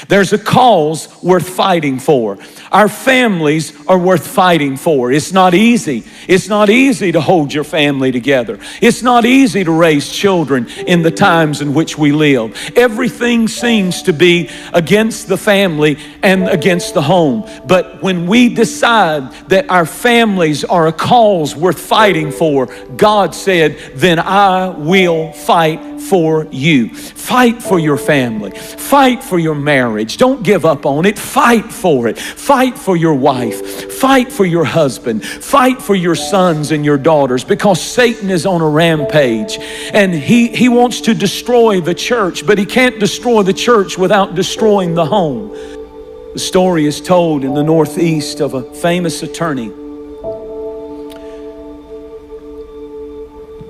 There's a cause worth fighting for. Our families are worth fighting for. It's not easy. It's not easy to hold your family together. It's not easy to raise children in the times in which we live. Everything seems to be against the family and against the home. But when we decide that our families are a cause worth fighting for, God said, then I will fight for you. Fight for your family. Fight for your marriage. Don't give up on it. Fight for it. Fight for your wife. Fight for your husband. Fight for your sons and your daughters, because Satan is on a rampage and he wants to destroy the church, but he can't destroy the church without destroying the home. The story is told in the Northeast of a famous attorney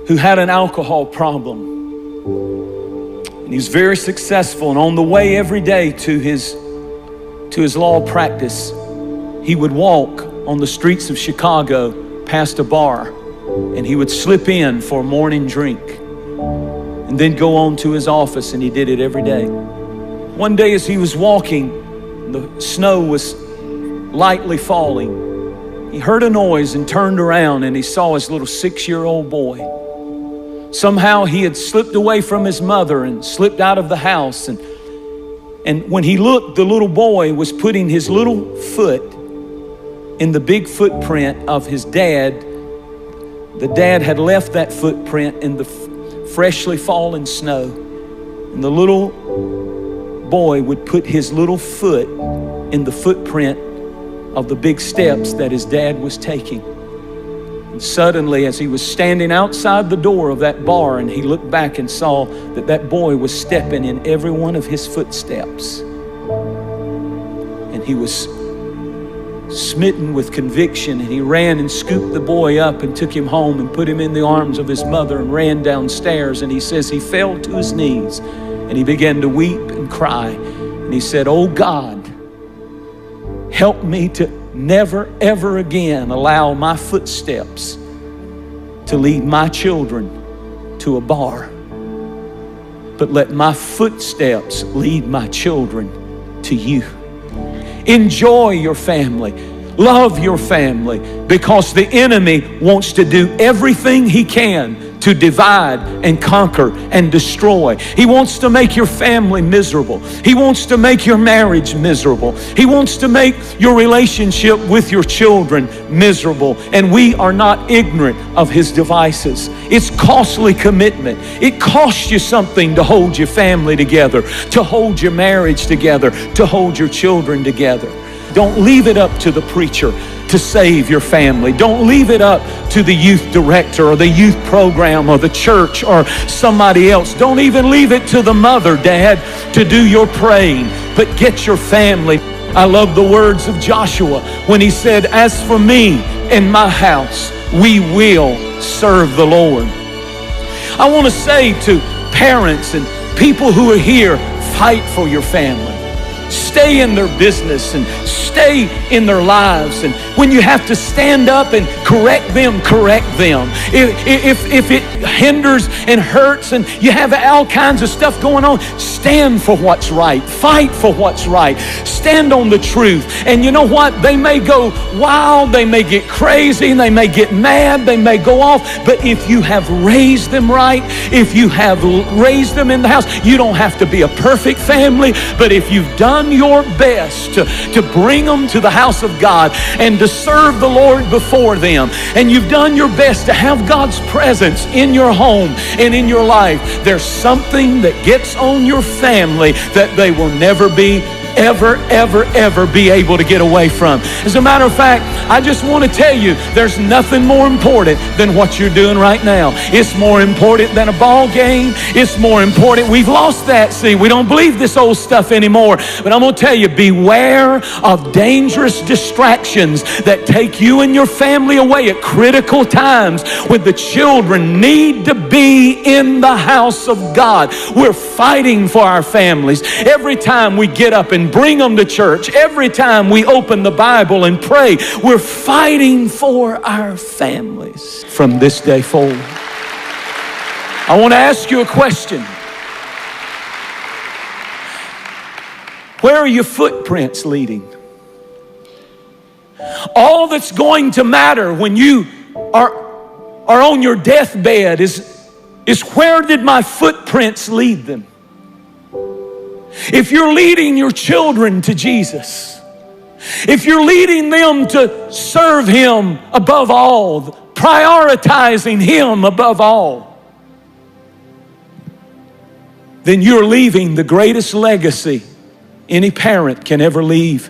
who had an alcohol problem. And he's very successful, and on the way every day to his law practice, he would walk on the streets of Chicago past a bar, and he would slip in for a morning drink and then go on to his office, and he did it every day. One day as he was walking, the snow was lightly falling. He heard a noise and turned around, and he saw his little 6-year-old boy. Somehow he had slipped away from his mother and slipped out of the house. And when he looked, the little boy was putting his little foot in the big footprint of his dad. The dad had left that footprint in the freshly fallen snow. And the little boy would put his little foot in the footprint of the big steps that his dad was taking. And suddenly, as he was standing outside the door of that bar, and he looked back and saw that that boy was stepping in every one of his footsteps. And he was smitten with conviction, and he ran and scooped the boy up and took him home and put him in the arms of his mother and ran downstairs. And he says he fell to his knees and he began to weep and cry. And he said, "Oh God, help me to never ever again allow my footsteps to lead my children to a bar, but let my footsteps lead my children to you." Enjoy your family. Love your family, because the enemy wants to do everything he can to divide and conquer and destroy. He wants to make your family miserable. He wants to make your marriage miserable. He wants to make your relationship with your children miserable. And we are not ignorant of his devices. It's costly commitment. It costs you something to hold your family together, to hold your marriage together, to hold your children together. Don't leave it up to the preacher to save your family. Don't leave it up to the youth director or the youth program or the church or somebody else. Don't even leave it to the mother, dad, to do your praying, but get your family. I love the words of Joshua when he said, "As for me and my house, we will serve the Lord." I want to say to parents and people who are here, fight for your family. Stay in their business and stay in their lives. And when you have to stand up and correct them, correct them. If it hinders and hurts and you have all kinds of stuff going on, stand for what's right. Fight for what's right. Stand on the truth. And you know what? They may go wild, they may get crazy, they may get mad, they may go off. But if you have raised them right, if you have raised them in the house, you don't have to be a perfect family. But if you've done your best to bring them to the house of God and to serve the Lord before them, and you've done your best to have God's presence in your home and in your life, there's something that gets on your family that they will never be ever be able to get away from. As a matter of fact, I just want to tell you, there's nothing more important than what you're doing right now. It's more important than a ball game. It's more important. We've lost that. See, we don't believe this old stuff anymore. But I'm going to tell you, beware of dangerous distractions that take you and your family away at critical times when the children need to be in the house of God. We're fighting for our families. Every time we get up and bring them to church, every time we open the Bible and pray, we're fighting for our families from this day forward. I want to ask you a question. Where are your footprints leading? All that's going to matter when you are on your deathbed is where did my footprints lead them? If you're leading your children to Jesus, if you're leading them to serve Him above all, prioritizing Him above all, then you're leaving the greatest legacy any parent can ever leave.